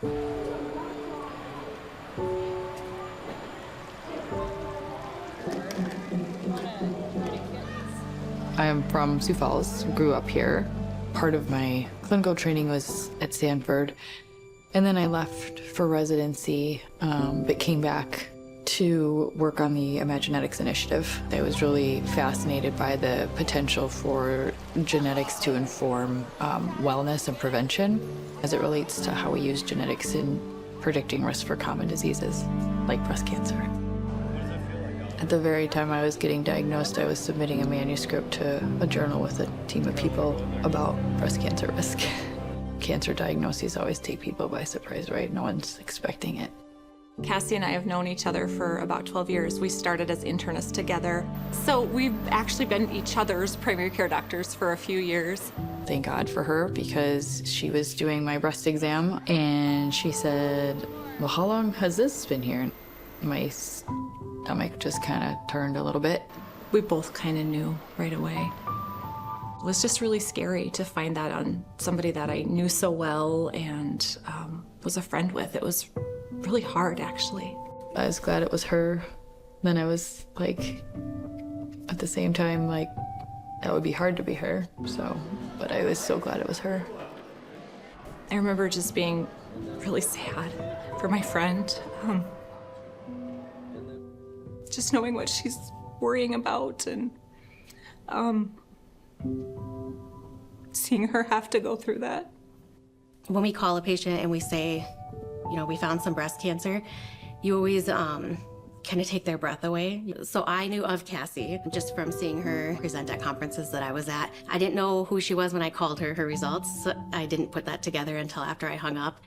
I'm from Sioux Falls, grew up here. Part of my clinical training was at Stanford, and then I left for residency, but came back to work on the Imaginetics initiative. I was really fascinated by the potential for genetics to inform wellness and prevention as it relates to how we use genetics in predicting risk for common diseases like breast cancer. At the very time I was getting diagnosed, I was submitting a manuscript to a journal with a team of people about breast cancer risk. Cancer diagnoses always take people by surprise, right? No one's expecting it. Cassie and I have known each other for about 12 years. We started as internists together. So we've actually been each other's primary care doctors for a few years. Thank God for her, because she was doing my breast exam and she said, well, how long has this been here? My stomach just kind of turned a little bit. We both kind of knew right away. It was just really scary to find that on somebody that I knew so well and was a friend with. It was really hard, actually. I was glad it was her. Then I was like, at the same time, like, that would be hard to be her. So, but I was so glad it was her. I remember just being really sad for my friend. Just knowing what she's worrying about and seeing her have to go through that. When we call a patient and we say, you know, we found some breast cancer, you always kind of take their breath away. So I knew of Cassie just from seeing her present at conferences that I was at. I didn't know who she was when I called her results. So I didn't put that together until after I hung up.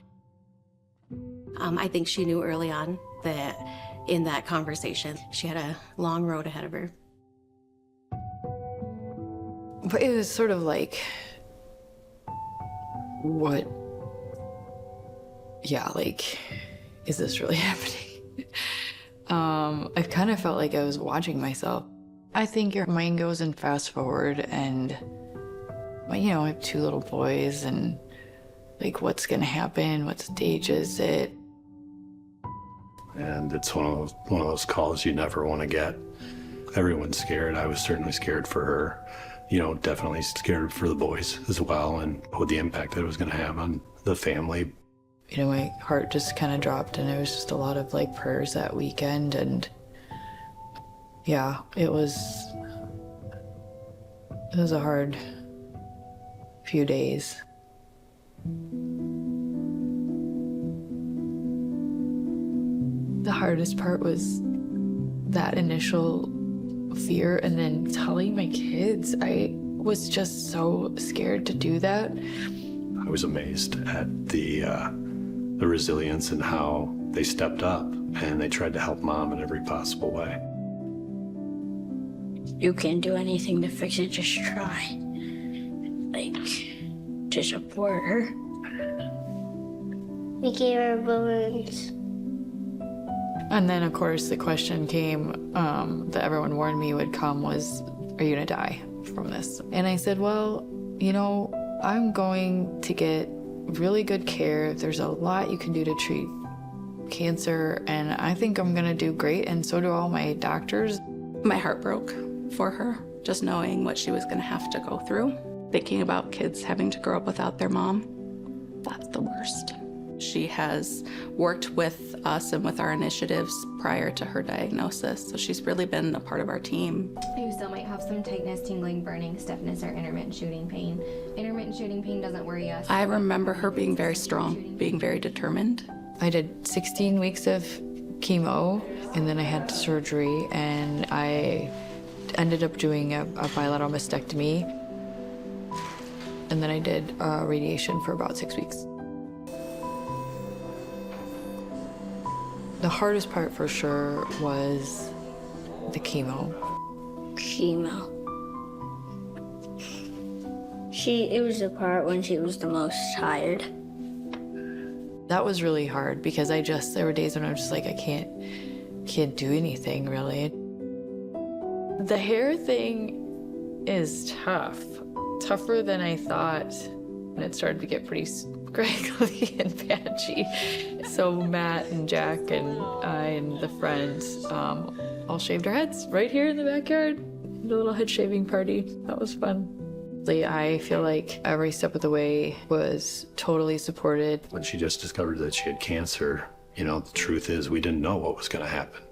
I think she knew early on that in that conversation, she had a long road ahead of her. But it was sort of like, what? Yeah, like, is this really happening? I kind of felt like I was watching myself. I think your mind goes in fast forward and, you know, I have 2 little boys and like, what's gonna happen? What stage is it? And it's one of those calls you never want to get. Everyone's scared. I was certainly scared for her. You know, definitely scared for the boys as well and what the impact that it was going to have on the family. You know, my heart just kind of dropped and it was just a lot of like prayers that weekend. And yeah, it was a hard few days. The hardest part was that initial fear and then telling my kids. I was just so scared to do that. I was amazed at the resilience and how they stepped up and they tried to help Mom in every possible way. You can't do anything to fix it, just try. Like, to support her. We gave her balloons. And then, of course, the question came that everyone warned me would come was, are you gonna die from this? And I said, well, you know, I'm going to get really good care. There's a lot you can do to treat cancer, and I think I'm gonna do great, and so do all my doctors. My heart broke for her, just knowing what she was gonna have to go through. Thinking about kids having to grow up without their mom, that's the worst. She has worked with us and with our initiatives prior to her diagnosis, so she's really been a part of our team. You still might have some tightness, tingling, burning, stiffness, or intermittent shooting pain. Intermittent shooting pain doesn't worry us. I remember her being very strong, being very determined. I did 16 weeks of chemo, and then I had surgery, and I ended up doing a bilateral mastectomy, and then I did radiation for about 6 weeks. The hardest part for sure was the chemo. Chemo. It was the part when she was the most tired. That was really hard because there were days when I was just like, I can't do anything really. The hair thing is tough, tougher than I thought And it started to get pretty scraggly and patchy. So Matt and Jack and I and the friends all shaved our heads right here in the backyard. The little head shaving party. That was fun. I feel like every step of the way was totally supported. When she just discovered that she had cancer, the truth is we didn't know what was going to happen.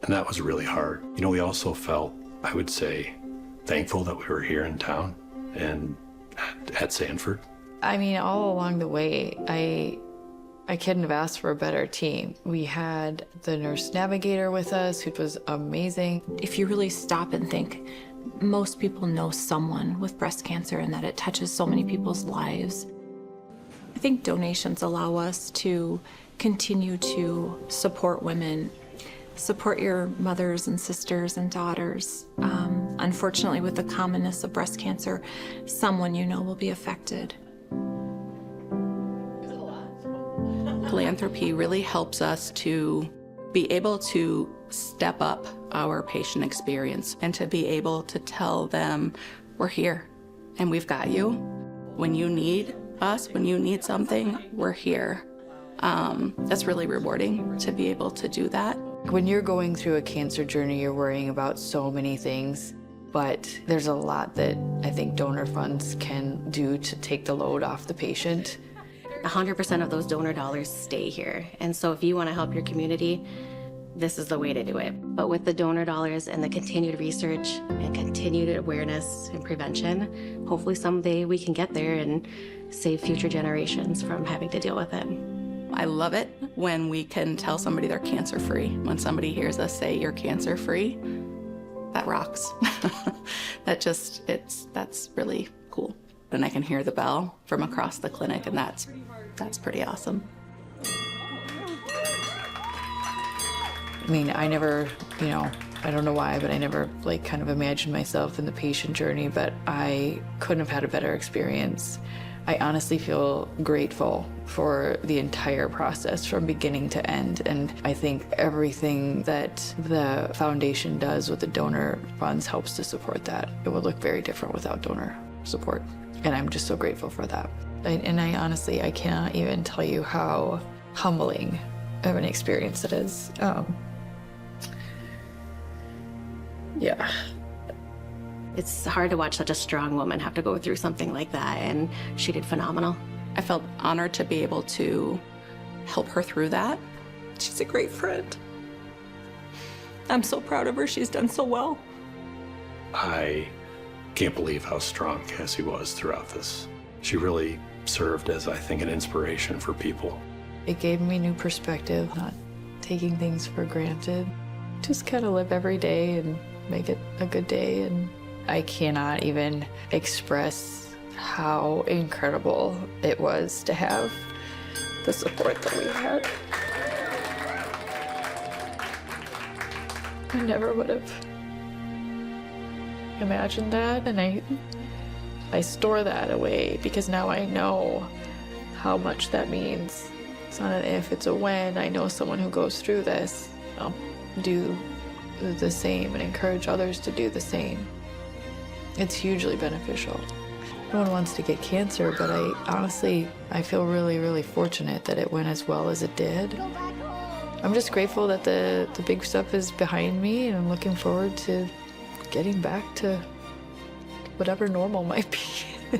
And that was really hard. We also felt, I would say, thankful that we were here in town and at Sanford. I mean, all along the way, I couldn't have asked for a better team. We had the nurse navigator with us, who was amazing. If you really stop and think, most people know someone with breast cancer and that it touches so many people's lives. I think donations allow us to continue to support women, support your mothers and sisters and daughters. Unfortunately, with the commonness of breast cancer, someone you know will be affected. Philanthropy really helps us to be able to step up our patient experience and to be able to tell them, we're here and we've got you. When you need us, when you need something, we're here. That's really rewarding to be able to do that. When you're going through a cancer journey, you're worrying about so many things, but there's a lot that I think donor funds can do to take the load off the patient. 100% of those donor dollars stay here. And so if you want to help your community, this is the way to do it. But with the donor dollars and the continued research and continued awareness and prevention, hopefully someday we can get there and save future generations from having to deal with it. I love it when we can tell somebody they're cancer-free. When somebody hears us say you're cancer-free, that rocks. That's really cool. And I can hear the bell from across the clinic, and that's pretty awesome. I mean, I never, I don't know why, but I never kind of imagined myself in the patient journey, but I couldn't have had a better experience. I honestly feel grateful for the entire process from beginning to end. And I think everything that the foundation does with the donor funds helps to support that. It would look very different without donor support. And I'm just so grateful for that. And I honestly, I cannot even tell you how humbling of an experience it is. Yeah. It's hard to watch such a strong woman have to go through something like that, and she did phenomenal. I felt honored to be able to help her through that. She's a great friend. I'm so proud of her. She's done so well. I can't believe how strong Cassie was throughout this. She really served as, I think, an inspiration for people. It gave me new perspective, not taking things for granted. Just kind of live every day and make it a good day. And I cannot even express how incredible it was to have the support that we had. I never would have imagined that, and I store that away because now I know how much that means. It's not an if, it's a when. I know someone who goes through this. I'll do the same and encourage others to do the same. It's hugely beneficial. No one wants to get cancer, but I feel really, really fortunate that it went as well as it did. I'm just grateful that the big stuff is behind me, and I'm looking forward to getting back to whatever normal might be.